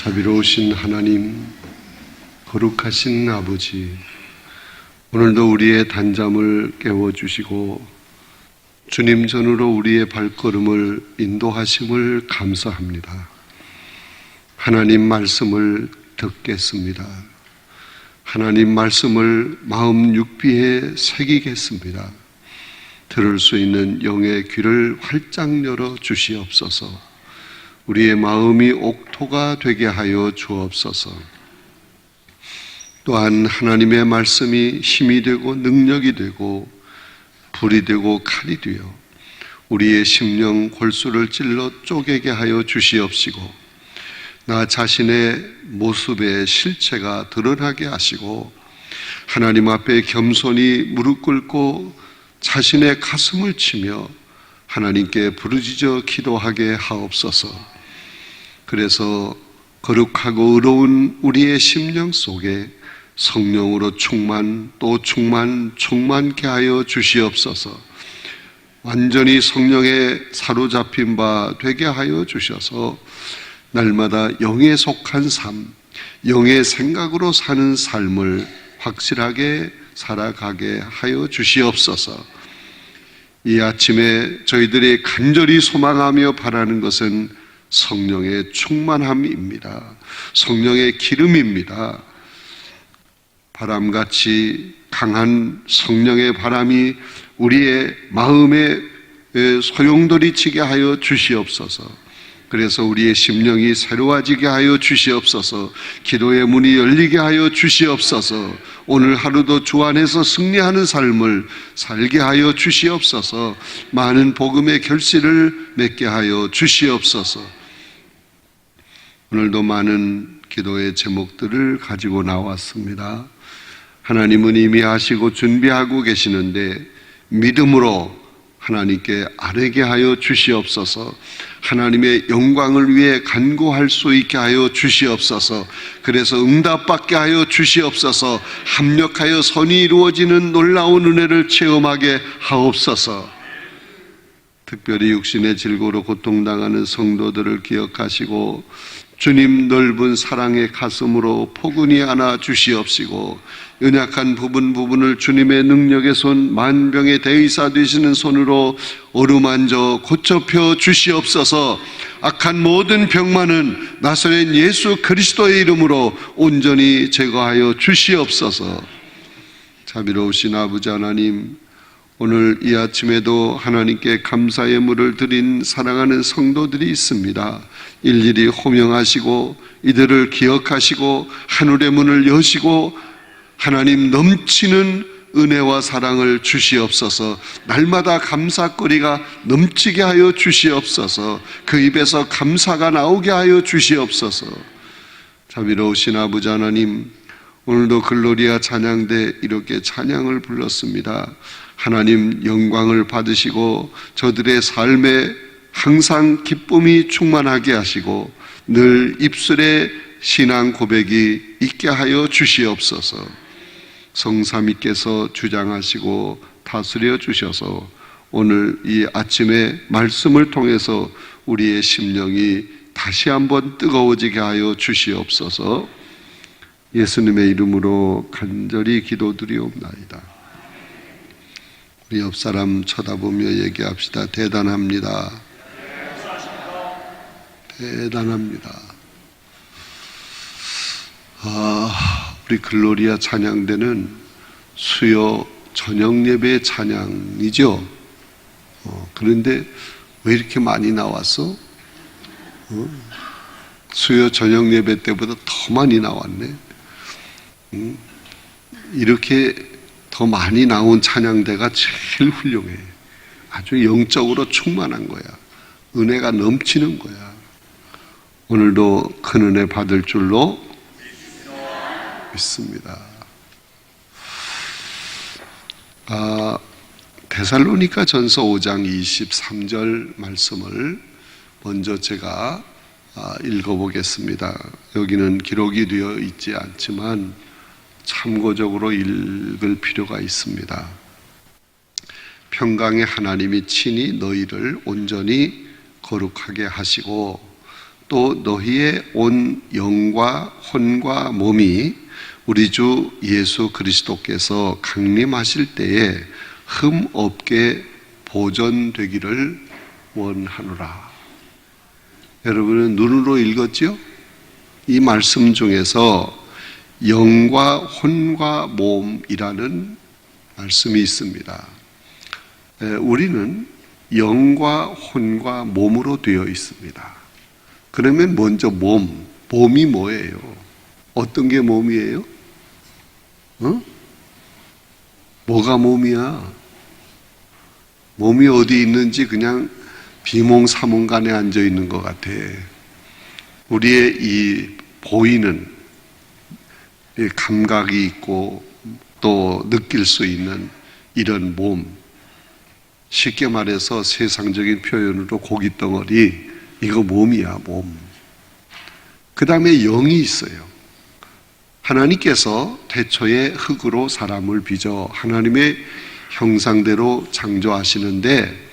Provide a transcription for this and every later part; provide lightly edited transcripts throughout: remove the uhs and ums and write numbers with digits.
자비로우신 하나님, 거룩하신 아버지, 오늘도 우리의 단잠을 깨워주시고 주님 전으로 우리의 발걸음을 인도하심을 감사합니다. 하나님 말씀을 듣겠습니다. 하나님 말씀을 마음 육비에 새기겠습니다. 들을 수 있는 영의 귀를 활짝 열어 주시옵소서. 우리의 마음이 옥토가 되게 하여 주옵소서. 또한 하나님의 말씀이 힘이 되고 능력이 되고 불이 되고 칼이 되어 우리의 심령 골수를 찔러 쪼개게 하여 주시옵시고, 나 자신의 모습의 실체가 드러나게 하시고 하나님 앞에 겸손히 무릎 꿇고 자신의 가슴을 치며 하나님께 부르짖어 기도하게 하옵소서. 그래서 거룩하고 의로운 우리의 심령 속에 성령으로 충만케 하여 주시옵소서. 완전히 성령에 사로잡힌 바 되게 하여 주셔서 날마다 영에 속한 삶, 영의 생각으로 사는 삶을 확실하게 살아가게 하여 주시옵소서. 이 아침에 저희들이 간절히 소망하며 바라는 것은 성령의 충만함입니다. 성령의 기름입니다. 바람같이 강한 성령의 바람이 우리의 마음에 소용돌이치게 하여 주시옵소서. 그래서 우리의 심령이 새로워지게 하여 주시옵소서. 기도의 문이 열리게 하여 주시옵소서. 오늘 하루도 주 안에서 승리하는 삶을 살게 하여 주시옵소서. 많은 복음의 결실을 맺게 하여 주시옵소서. 오늘도 많은 기도의 제목들을 가지고 나왔습니다. 하나님은 이미 하시고 준비하고 계시는데 믿음으로 하나님께 아뢰게 하여 주시옵소서. 하나님의 영광을 위해 간구할 수 있게 하여 주시옵소서. 그래서 응답받게 하여 주시옵소서. 합력하여 선이 이루어지는 놀라운 은혜를 체험하게 하옵소서. 특별히 육신의 질고로 고통당하는 성도들을 기억하시고 주님 넓은 사랑의 가슴으로 포근히 안아 주시옵시고, 연약한 부분을 주님의 능력의 손, 만병의 대의사 되시는 손으로 어루만져 고쳐펴 주시옵소서. 악한 모든 병만은 나사렛 예수 그리스도의 이름으로 온전히 제거하여 주시옵소서. 자비로우신 아버지 하나님, 오늘 이 아침에도 하나님께 감사의 물을 드린 사랑하는 성도들이 있습니다. 일일이 호명하시고 이들을 기억하시고 하늘의 문을 여시고 하나님 넘치는 은혜와 사랑을 주시옵소서. 날마다 감사거리가 넘치게 하여 주시옵소서. 그 입에서 감사가 나오게 하여 주시옵소서. 자비로우신 아버지 하나님, 오늘도 글로리아 찬양대 이렇게 찬양을 불렀습니다. 하나님 영광을 받으시고 저들의 삶에 항상 기쁨이 충만하게 하시고 늘 입술에 신앙 고백이 있게 하여 주시옵소서. 성삼위께서 주장하시고 다스려 주셔서 오늘 이 아침에 말씀을 통해서 우리의 심령이 다시 한번 뜨거워지게 하여 주시옵소서. 예수님의 이름으로 간절히 기도드리옵나이다. 우리 옆 사람 쳐다보며 얘기합시다. 대단합니다. 대단합니다. 우리 글로리아 찬양대는 수요 저녁 예배 찬양이죠. 그런데 왜 이렇게 많이 나왔어? 수요 저녁 예배 때보다 더 많이 나왔네. 이렇게 더 많이 나온 찬양대가 제일 훌륭해. 아주 영적으로 충만한 거야. 은혜가 넘치는 거야. 오늘도 큰 은혜 받을 줄로 믿습니다. 데살로니가 전서 5장 23절 말씀을 먼저 제가 읽어보겠습니다. 여기는 기록이 되어 있지 않지만 참고적으로 읽을 필요가 있습니다. 평강의 하나님이 친히 너희를 온전히 거룩하게 하시고 또 너희의 온 영과 혼과 몸이 우리 주 예수 그리스도께서 강림하실 때에 흠 없게 보존되기를 원하노라. 여러분은 눈으로 읽었죠? 이 말씀 중에서 영과 혼과 몸이라는 말씀이 있습니다. 우리는 영과 혼과 몸으로 되어 있습니다. 그러면 먼저 몸이 뭐예요? 어떤 게 몸이에요? 뭐가 몸이야? 몸이 어디 있는지 그냥 비몽사몽간에 앉아 있는 것 같아. 우리의 이 보이는 감각이 있고 또 느낄 수 있는 이런 몸, 쉽게 말해서 세상적인 표현으로 고깃덩어리, 이거 몸이야, 몸. 그 다음에 영이 있어요. 하나님께서 태초에 흙으로 사람을 빚어 하나님의 형상대로 창조하시는데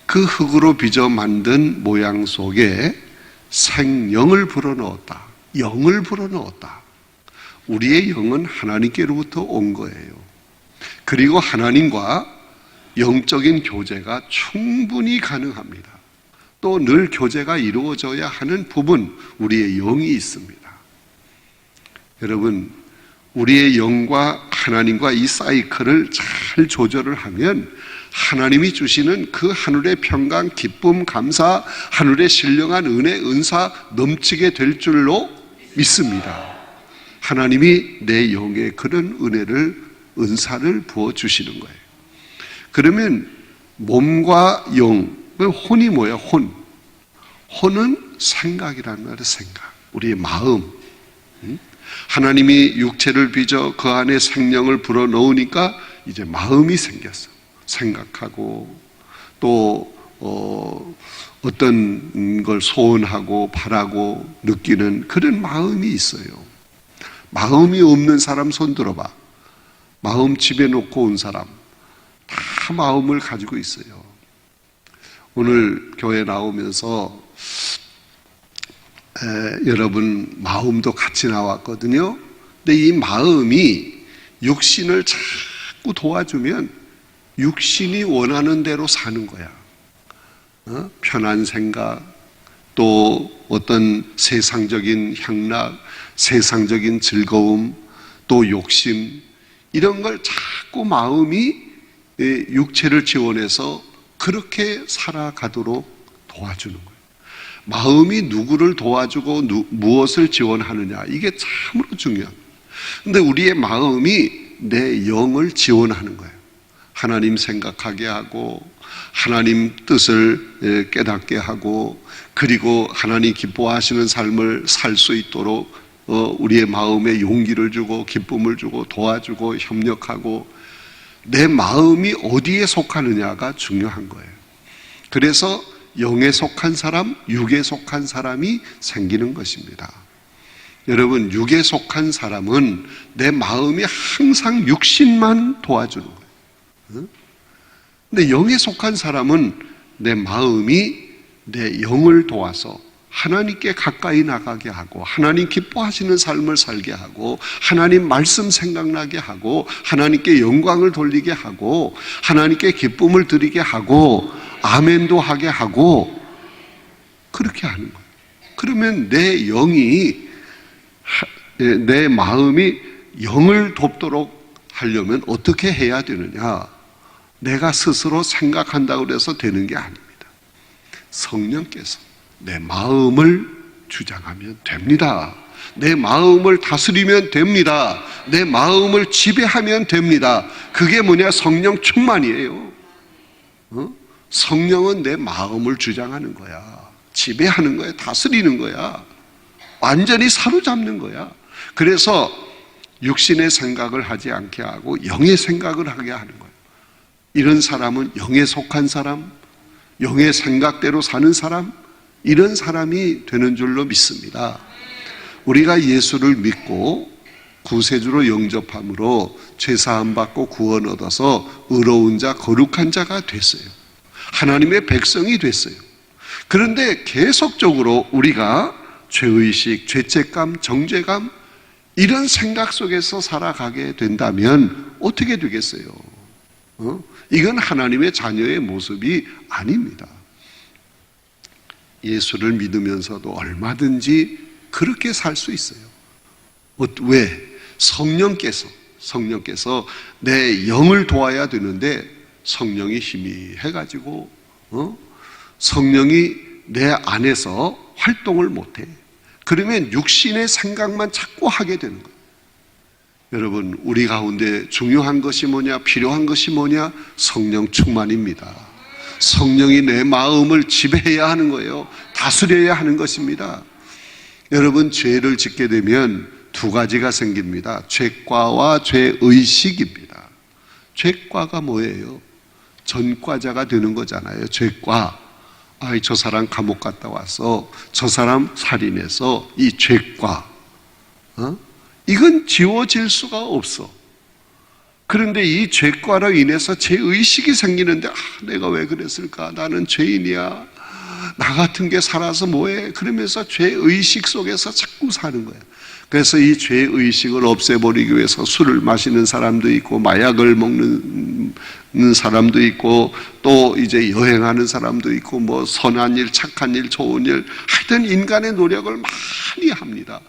그 흙으로 빚어 만든 모양 속에 생영을 불어넣었다. 영을 불어넣었다. 우리의 영은 하나님께로부터 온 거예요. 그리고 하나님과 영적인 교제가 충분히 가능합니다. 또 늘 교제가 이루어져야 하는 부분, 우리의 영이 있습니다. 여러분, 우리의 영과 하나님과 이 사이클을 잘 조절을 하면 하나님이 주시는 그 하늘의 평강, 기쁨, 감사, 하늘의 신령한 은혜, 은사 넘치게 될 줄로 믿습니다. 하나님이 내 영에 그런 은혜를, 은사를 부어주시는 거예요. 그러면 몸과 영, 혼이 뭐야? 혼은 생각이라는 말이에요. 생각. 우리의 마음. 하나님이 육체를 빚어 그 안에 생명을 불어넣으니까 이제 마음이 생겼어. 생각하고 또 어떤 걸 소원하고 바라고 느끼는 그런 마음이 있어요. 마음이 없는 사람 손 들어봐. 마음 집에 놓고 온 사람 다 마음을 가지고 있어요. 오늘 교회 나오면서 여러분 마음도 같이 나왔거든요. 근데 이 마음이 육신을 자꾸 도와주면 육신이 원하는 대로 사는 거야. 편한 생각, 또 어떤 세상적인 향락, 세상적인 즐거움, 또 욕심, 이런 걸 자꾸 마음이 육체를 지원해서 그렇게 살아가도록 도와주는 거예요. 마음이 누구를 도와주고 무엇을 지원하느냐, 이게 참으로 중요합니다. 근데 우리의 마음이 내 영을 지원하는 거예요. 하나님 생각하게 하고 하나님 뜻을 깨닫게 하고 그리고 하나님 기뻐하시는 삶을 살 수 있도록 우리의 마음에 용기를 주고 기쁨을 주고 도와주고 협력하고 내 마음이 어디에 속하느냐가 중요한 거예요. 그래서 영에 속한 사람, 육에 속한 사람이 생기는 것입니다. 여러분, 육에 속한 사람은 내 마음이 항상 육신만 도와주는 거예요. 근데 영에 속한 사람은 내 마음이 내 영을 도와서 하나님께 가까이 나가게 하고 하나님 기뻐하시는 삶을 살게 하고 하나님 말씀 생각나게 하고 하나님께 영광을 돌리게 하고 하나님께 기쁨을 드리게 하고 아멘도 하게 하고 그렇게 하는 거예요. 그러면 내 영이, 내 마음이 영을 돕도록 하려면 어떻게 해야 되느냐? 내가 스스로 생각한다고 해서 되는 게 아닙니다. 성령께서 내 마음을 주장하면 됩니다. 내 마음을 다스리면 됩니다. 내 마음을 지배하면 됩니다. 그게 뭐냐? 성령 충만이에요. 성령은 내 마음을 주장하는 거야. 지배하는 거야. 다스리는 거야. 완전히 사로잡는 거야. 그래서 육신의 생각을 하지 않게 하고 영의 생각을 하게 하는 거야. 이런 사람은 영에 속한 사람, 영의 생각대로 사는 사람, 이런 사람이 되는 줄로 믿습니다. 우리가 예수를 믿고 구세주로 영접함으로 죄사함 받고 구원 얻어서 의로운 자, 거룩한 자가 됐어요. 하나님의 백성이 됐어요. 그런데 계속적으로 우리가 죄의식, 죄책감, 정죄감 이런 생각 속에서 살아가게 된다면 어떻게 되겠어요? 이건 하나님의 자녀의 모습이 아닙니다. 예수를 믿으면서도 얼마든지 그렇게 살 수 있어요. 왜? 성령께서 내 영을 도와야 되는데 성령이 희미해가지고 성령이 내 안에서 활동을 못해. 그러면 육신의 생각만 자꾸 하게 되는 거예요. 여러분, 우리 가운데 중요한 것이 뭐냐, 필요한 것이 뭐냐? 성령 충만입니다. 성령이 내 마음을 지배해야 하는 거예요. 다스려야 하는 것입니다. 여러분, 죄를 짓게 되면 두 가지가 생깁니다. 죄과와 죄의식입니다. 죄과가 뭐예요? 전과자가 되는 거잖아요. 죄과. 저 사람 감옥 갔다 와서 저 사람 살인해서 이 죄과. 이건 지워질 수가 없어. 그런데 이 죄과로 인해서 죄의식이 생기는데 내가 왜 그랬을까? 나는 죄인이야. 나 같은 게 살아서 뭐해? 그러면서 죄의식 속에서 자꾸 사는 거야. 그래서 이 죄의식을 없애버리기 위해서 술을 마시는 사람도 있고 마약을 먹는 사람도 있고 또 이제 여행하는 사람도 있고 뭐 선한 일, 착한 일, 좋은 일 하여튼 인간의 노력을 많이 합니다.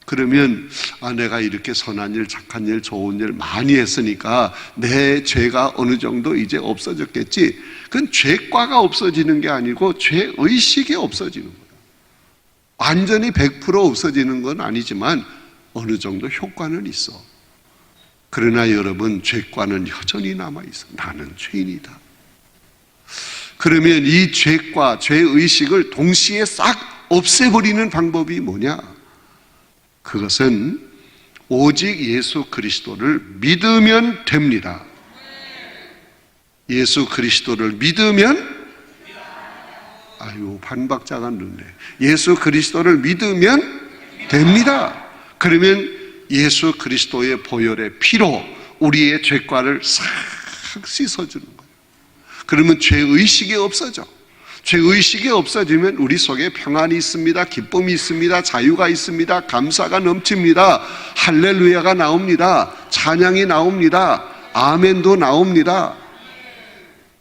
그러면 내가 이렇게 선한 일, 착한 일, 좋은 일 많이 했으니까 내 죄가 어느 정도 이제 없어졌겠지. 그건 죄과가 없어지는 게 아니고 죄의식이 없어지는 거예요. 완전히 100% 없어지는 건 아니지만 어느 정도 효과는 있어. 그러나 여러분, 죄과는 여전히 남아있어. 나는 죄인이다. 그러면 이 죄과, 죄의식을 동시에 싹 없애버리는 방법이 뭐냐? 그것은 오직 예수 그리스도를 믿으면 됩니다. 예수 그리스도를 믿으면 반박자가 늦네. 예수 그리스도를 믿으면 됩니다. 그러면 예수 그리스도의 보혈의 피로 우리의 죄과를 싹 씻어주는 거예요. 그러면 죄의식이 없어져. 죄의식이 없어지면 우리 속에 평안이 있습니다. 기쁨이 있습니다. 자유가 있습니다. 감사가 넘칩니다. 할렐루야가 나옵니다. 찬양이 나옵니다. 아멘도 나옵니다.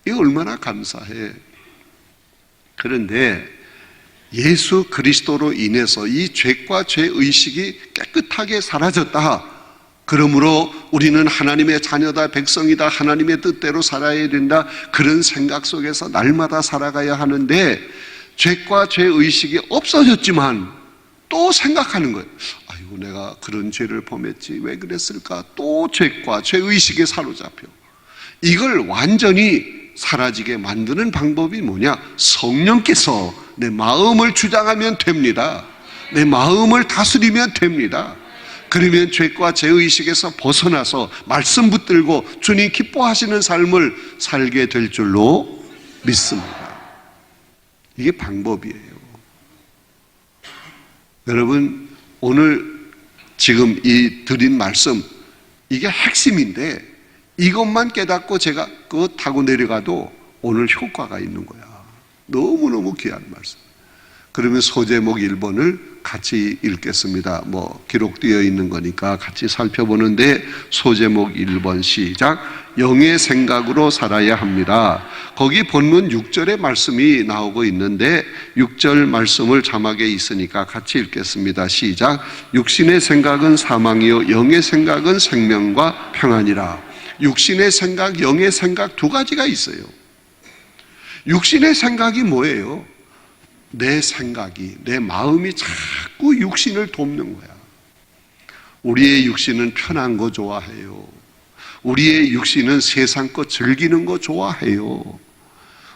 이거 얼마나 감사해. 그런데 예수 그리스도로 인해서 이 죄과 죄의식이 깨끗하게 사라졌다. 그러므로 우리는 하나님의 자녀다, 백성이다, 하나님의 뜻대로 살아야 된다. 그런 생각 속에서 날마다 살아가야 하는데 죄과 죄의식이 없어졌지만 또 생각하는 거예요. 내가 그런 죄를 범했지. 왜 그랬을까? 또 죄과 죄의식에 사로잡혀. 이걸 완전히 사라지게 만드는 방법이 뭐냐? 성령께서 내 마음을 주장하면 됩니다. 내 마음을 다스리면 됩니다. 그러면 죄과 죄의식에서 벗어나서 말씀 붙들고 주님 기뻐하시는 삶을 살게 될 줄로 믿습니다. 이게 방법이에요. 여러분, 오늘 지금 이 드린 말씀, 이게 핵심인데 이것만 깨닫고 제가 그거 타고 내려가도 오늘 효과가 있는 거야. 너무너무 귀한 말씀. 그러면 소제목 1번을 같이 읽겠습니다. 기록되어 있는 거니까 같이 살펴보는데 소제목 1번 시작. 영의 생각으로 살아야 합니다. 거기 본문 6절의 말씀이 나오고 있는데 6절 말씀을 자막에 있으니까 같이 읽겠습니다. 시작. 육신의 생각은 사망이요 영의 생각은 생명과 평안이라. 육신의 생각, 영의 생각 두 가지가 있어요. 육신의 생각이 뭐예요? 내 생각이, 내 마음이 자꾸 육신을 돕는 거야. 우리의 육신은 편한 거 좋아해요. 우리의 육신은 세상 거 즐기는 거 좋아해요.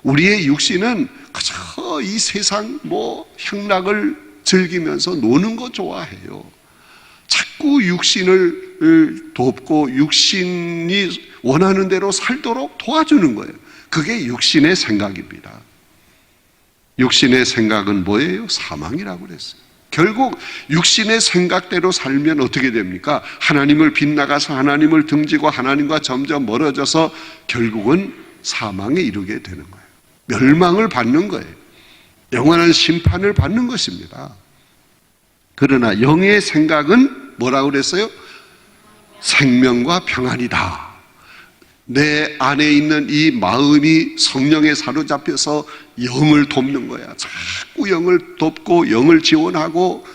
우리의 육신은 그저 이 세상 향락을 즐기면서 노는 거 좋아해요. 자꾸 육신을 돕고 육신이 원하는 대로 살도록 도와주는 거예요. 그게 육신의 생각입니다. 육신의 생각은 뭐예요? 사망이라고 그랬어요. 결국 육신의 생각대로 살면 어떻게 됩니까? 하나님을 빗나가서 하나님을 등지고 하나님과 점점 멀어져서 결국은 사망에 이르게 되는 거예요. 멸망을 받는 거예요. 영원한 심판을 받는 것입니다. 그러나 영의 생각은 뭐라고 그랬어요? 생명과 평안이다. 내 안에 있는 이 마음이 성령에 사로잡혀서 영을 돕는 거야. 자꾸 영을 돕고 영을 지원하고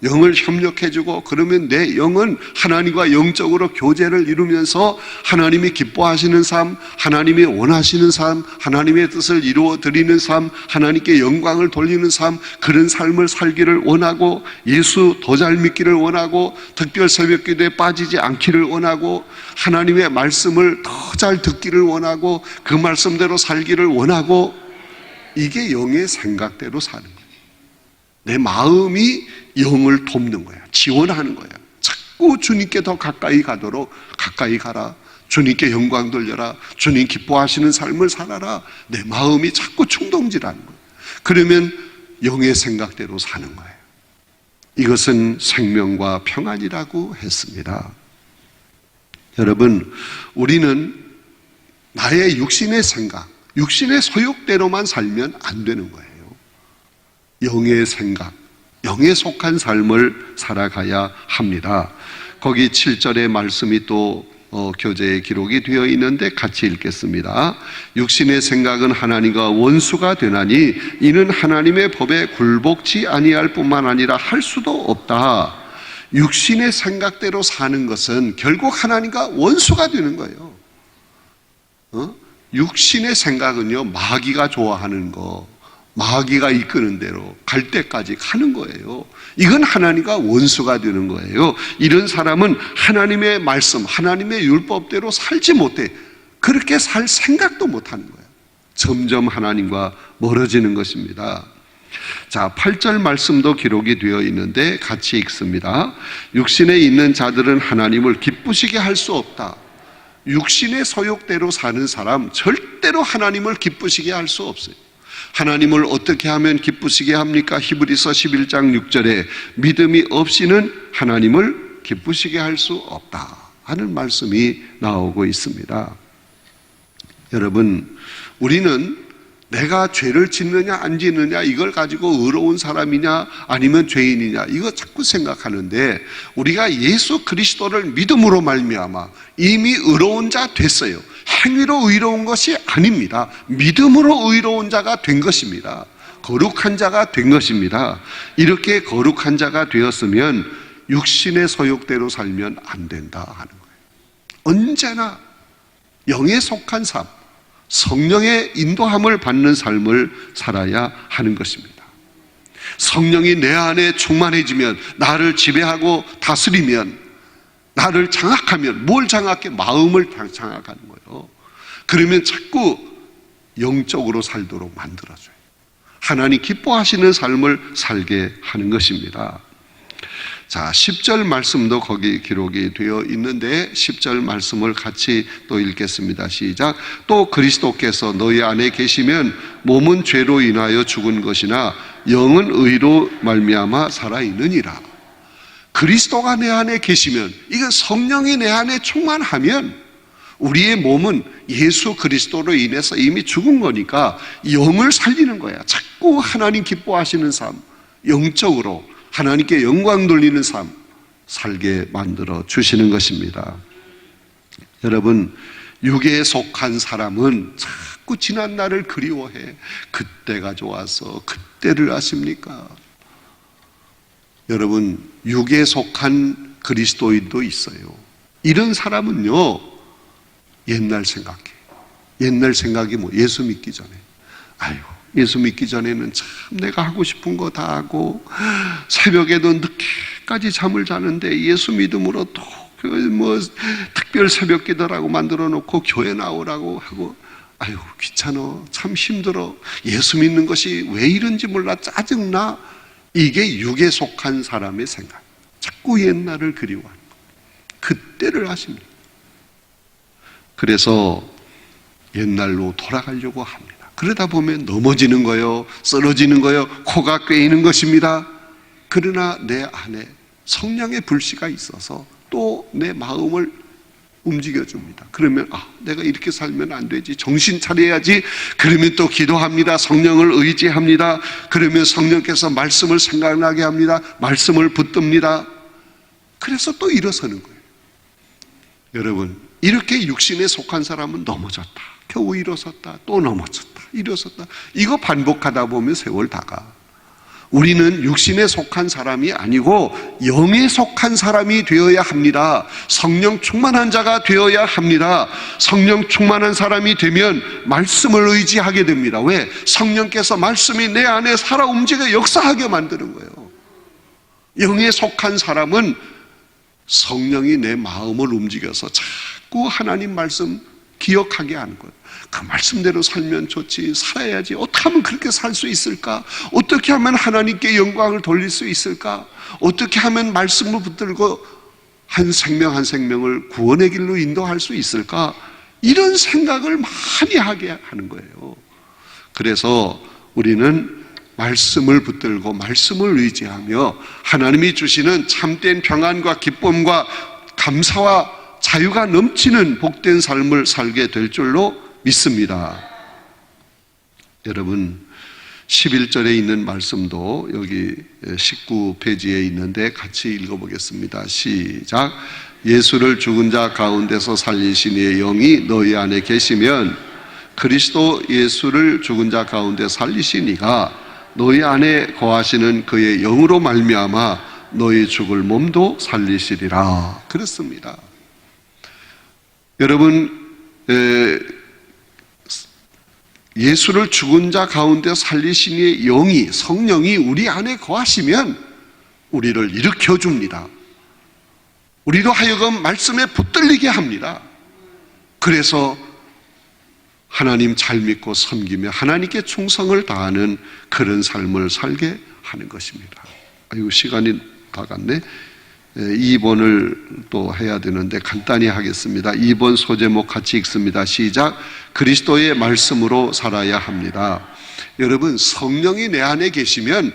영을 협력해주고, 그러면 내 영은 하나님과 영적으로 교제를 이루면서 하나님이 기뻐하시는 삶, 하나님이 원하시는 삶, 하나님의 뜻을 이루어 드리는 삶, 하나님께 영광을 돌리는 삶, 그런 삶을 살기를 원하고, 예수 더 잘 믿기를 원하고, 특별 새벽기도에 빠지지 않기를 원하고, 하나님의 말씀을 더 잘 듣기를 원하고, 그 말씀대로 살기를 원하고, 이게 영의 생각대로 사는 거예요. 내 마음이 영을 돕는 거야. 지원하는 거야. 자꾸 주님께 더 가까이 가도록 가까이 가라. 주님께 영광 돌려라. 주님 기뻐하시는 삶을 살아라. 내 마음이 자꾸 충동질하는 거야. 그러면 영의 생각대로 사는 거예요. 이것은 생명과 평안이라고 했습니다. 여러분, 우리는 나의 육신의 생각, 육신의 소욕대로만 살면 안 되는 거예요. 영의 생각, 영에 속한 삶을 살아가야 합니다. 거기 7절의 말씀이 또 교재에 기록이 되어 있는데 같이 읽겠습니다. 육신의 생각은 하나님과 원수가 되나니 이는 하나님의 법에 굴복치 아니할 뿐만 아니라 할 수도 없다. 육신의 생각대로 사는 것은 결국 하나님과 원수가 되는 거예요. 육신의 생각은요, 마귀가 좋아하는 거, 마귀가 이끄는 대로 갈 때까지 가는 거예요. 이건 하나님과 원수가 되는 거예요. 이런 사람은 하나님의 말씀, 하나님의 율법대로 살지 못해. 그렇게 살 생각도 못하는 거예요. 점점 하나님과 멀어지는 것입니다. 자, 8절 말씀도 기록이 되어 있는데 같이 읽습니다. 육신에 있는 자들은 하나님을 기쁘시게 할 수 없다. 육신의 소욕대로 사는 사람 절대로 하나님을 기쁘시게 할 수 없어요. 하나님을 어떻게 하면 기쁘시게 합니까? 히브리서 11장 6절에 믿음이 없이는 하나님을 기쁘시게 할 수 없다 하는 말씀이 나오고 있습니다. 여러분, 우리는 내가 죄를 짓느냐 안 짓느냐 이걸 가지고 의로운 사람이냐 아니면 죄인이냐 이거 자꾸 생각하는데, 우리가 예수 그리스도를 믿음으로 말미암아 이미 의로운 자 됐어요. 행위로 의로운 것이 아닙니다. 믿음으로 의로운 자가 된 것입니다. 거룩한 자가 된 것입니다. 이렇게 거룩한 자가 되었으면 육신의 소욕대로 살면 안 된다 하는 거예요. 언제나 영에 속한 삶, 성령의 인도함을 받는 삶을 살아야 하는 것입니다. 성령이 내 안에 충만해지면, 나를 지배하고 다스리면, 나를 장악하면, 뭘 장악해? 마음을 장악하는 거예요. 그러면 자꾸 영적으로 살도록 만들어줘요. 하나님 기뻐하시는 삶을 살게 하는 것입니다. 자, 10절 말씀도 거기 기록이 되어 있는데 10절 말씀을 같이 또 읽겠습니다. 시작. 또 그리스도께서 너희 안에 계시면 몸은 죄로 인하여 죽은 것이나 영은 의로 말미암아 살아있느니라. 그리스도가 내 안에 계시면, 이거 성령이 내 안에 충만하면 우리의 몸은 예수 그리스도로 인해서 이미 죽은 거니까 영을 살리는 거야. 자꾸 하나님 기뻐하시는 삶, 영적으로 하나님께 영광 돌리는 삶 살게 만들어 주시는 것입니다. 여러분, 육에 속한 사람은 자꾸 지난 날을 그리워해. 그때가 좋아서 그때를 아십니까? 여러분, 육에 속한 그리스도인도 있어요. 이런 사람은요, 옛날 생각해. 옛날 생각이 뭐, 예수 믿기 전에, 아유, 예수 믿기 전에는 참 내가 하고 싶은 거 다 하고 새벽에도 늦게까지 잠을 자는데 예수 믿음으로 또 뭐 특별 새벽 기도라고 만들어 놓고 교회 나오라고 하고, 아유 귀찮아, 참 힘들어, 예수 믿는 것이 왜 이런지 몰라, 짜증나. 이게 육에 속한 사람의 생각. 자꾸 옛날을 그리워하는 거, 그때를 아십니다. 그래서 옛날로 돌아가려고 합니다. 그러다 보면 넘어지는 거요, 쓰러지는 거요, 코가 꿰이는 것입니다. 그러나 내 안에 성령의 불씨가 있어서 또 내 마음을 움직여줍니다. 그러면 내가 이렇게 살면 안 되지, 정신 차려야지. 그러면 또 기도합니다. 성령을 의지합니다. 그러면 성령께서 말씀을 생각나게 합니다. 말씀을 붙듭니다. 그래서 또 일어서는 거예요. 여러분, 이렇게 육신에 속한 사람은 넘어졌다, 겨우 일어섰다, 또 넘어졌다, 일어섰다, 이거 반복하다 보면 세월 다가. 우리는 육신에 속한 사람이 아니고 영에 속한 사람이 되어야 합니다. 성령 충만한 자가 되어야 합니다. 성령 충만한 사람이 되면 말씀을 의지하게 됩니다. 왜? 성령께서 말씀이 내 안에 살아 움직여 역사하게 만드는 거예요. 영에 속한 사람은 성령이 내 마음을 움직여서 자꾸 하나님 말씀 기억하게 하는 거예요. 그 말씀대로 살면 좋지, 살아야지. 어떻게 하면 그렇게 살 수 있을까? 어떻게 하면 하나님께 영광을 돌릴 수 있을까? 어떻게 하면 말씀을 붙들고 한 생명 한 생명을 구원의 길로 인도할 수 있을까? 이런 생각을 많이 하게 하는 거예요. 그래서 우리는 말씀을 붙들고 말씀을 의지하며 하나님이 주시는 참된 평안과 기쁨과 감사와 자유가 넘치는 복된 삶을 살게 될 줄로 믿습니다. 여러분, 11절에 있는 말씀도 여기 19페이지에 있는데 같이 읽어보겠습니다. 시작. 예수를 죽은 자 가운데서 살리신 이의 영이 너희 안에 계시면 그리스도 예수를 죽은 자 가운데 살리신 이가 너희 안에 거하시는 그의 영으로 말미암아 너희 죽을 몸도 살리시리라. 그렇습니다. 여러분, 예수를 죽은 자 가운데 살리신 이의 영이, 성령이 우리 안에 거하시면 우리를 일으켜 줍니다. 우리로 하여금 말씀에 붙들리게 합니다. 그래서 하나님 잘 믿고 섬기며 하나님께 충성을 다하는 그런 삶을 살게 하는 것입니다. 아이고, 시간이 다 갔네. 2번을 또 해야 되는데 간단히 하겠습니다. 2번 소제목 같이 읽습니다. 시작. 그리스도의 말씀으로 살아야 합니다. 여러분, 성령이 내 안에 계시면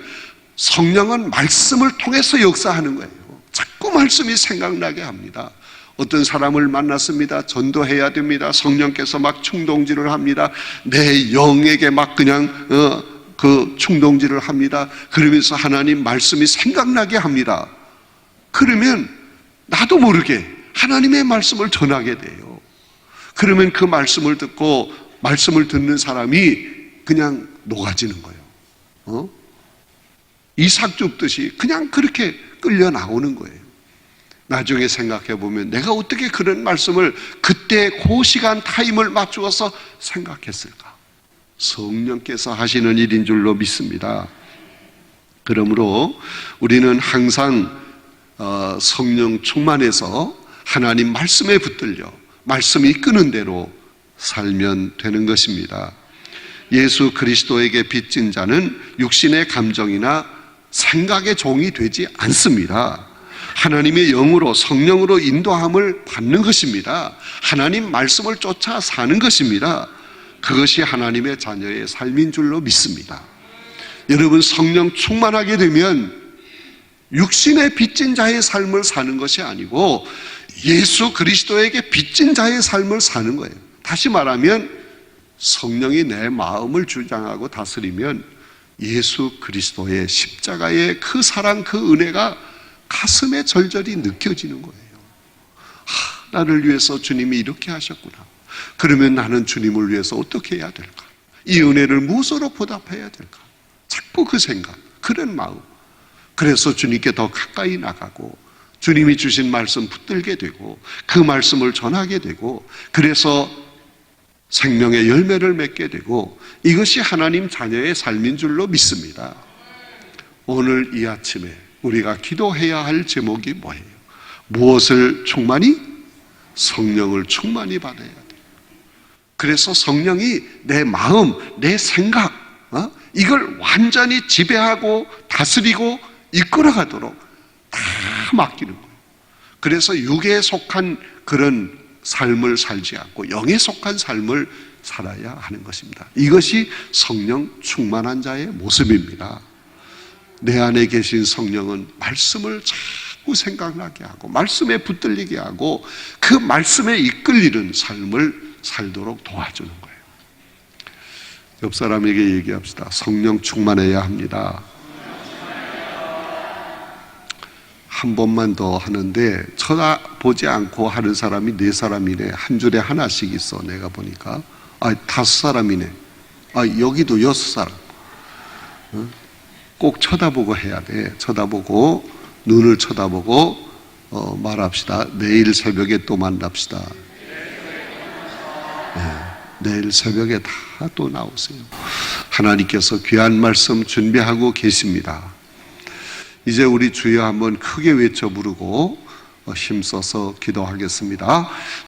성령은 말씀을 통해서 역사하는 거예요. 자꾸 말씀이 생각나게 합니다. 어떤 사람을 만났습니다. 전도해야 됩니다. 성령께서 막 충동질을 합니다. 내 영에게 막 그냥 그 충동질을 합니다. 그러면서 하나님 말씀이 생각나게 합니다. 그러면 나도 모르게 하나님의 말씀을 전하게 돼요. 그러면 그 말씀을 듣고 말씀을 듣는 사람이 그냥 녹아지는 거예요. 이삭 줍듯이 그냥 그렇게 끌려 나오는 거예요. 나중에 생각해 보면 내가 어떻게 그런 말씀을 그때 그 시간 타임을 맞추어서 생각했을까? 성령께서 하시는 일인 줄로 믿습니다. 그러므로 우리는 항상 성령 충만해서 하나님 말씀에 붙들려 말씀이 이끄는 대로 살면 되는 것입니다. 예수 그리스도에게 빚진 자는 육신의 감정이나 생각의 종이 되지 않습니다. 하나님의 영으로 성령으로 인도함을 받는 것입니다. 하나님 말씀을 쫓아 사는 것입니다. 그것이 하나님의 자녀의 삶인 줄로 믿습니다. 여러분, 성령 충만하게 되면 육신에 빚진 자의 삶을 사는 것이 아니고 예수 그리스도에게 빚진 자의 삶을 사는 거예요. 다시 말하면 성령이 내 마음을 주장하고 다스리면 예수 그리스도의 십자가의 그 사랑, 그 은혜가 가슴에 절절히 느껴지는 거예요. 나를 위해서 주님이 이렇게 하셨구나. 그러면 나는 주님을 위해서 어떻게 해야 될까? 이 은혜를 무엇으로 보답해야 될까? 자꾸 그 생각, 그런 마음. 그래서 주님께 더 가까이 나가고 주님이 주신 말씀 붙들게 되고 그 말씀을 전하게 되고 그래서 생명의 열매를 맺게 되고 이것이 하나님 자녀의 삶인 줄로 믿습니다. 오늘 이 아침에 우리가 기도해야 할 제목이 뭐예요? 무엇을 충만히? 성령을 충만히 받아야 돼요. 그래서 성령이 내 마음, 내 생각, 이걸 완전히 지배하고 다스리고 이끌어가도록 다 맡기는 거예요. 그래서 육에 속한 그런 삶을 살지 않고 영에 속한 삶을 살아야 하는 것입니다. 이것이 성령 충만한 자의 모습입니다. 내 안에 계신 성령은 말씀을 자꾸 자꾸 생각나게 하고 말씀에 붙들리게 하고 그 말씀에 이끌리는 삶을 살도록 도와주는 거예요. 옆 사람에게 얘기합시다. 성령 충만해야 합니다. 한 번만 더 하는데 쳐다보지 않고 하는 사람이 4사람이네. 한 줄에 하나씩 있어. 내가 보니까 5사람이네. 여기도 6사람. 꼭 쳐다보고 해야 돼. 쳐다보고 눈을 쳐다보고 말합시다. 내일 새벽에 또 만납시다. 내일 새벽에 다 또 나오세요. 하나님께서 귀한 말씀 준비하고 계십니다. 이제 우리 주여 한번 크게 외쳐 부르고 힘써서 기도하겠습니다.